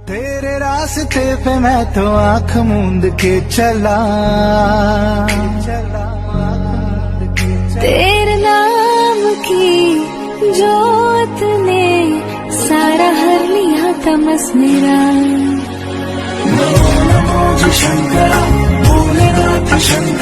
तेरे रास्ते पे मैं तो आंख मूंद के चला, तेरे नाम की जोत ने सारा हर लिया तमस मेरा। नमो नमो जी शंकरा, भोलेनाथ शंकरा।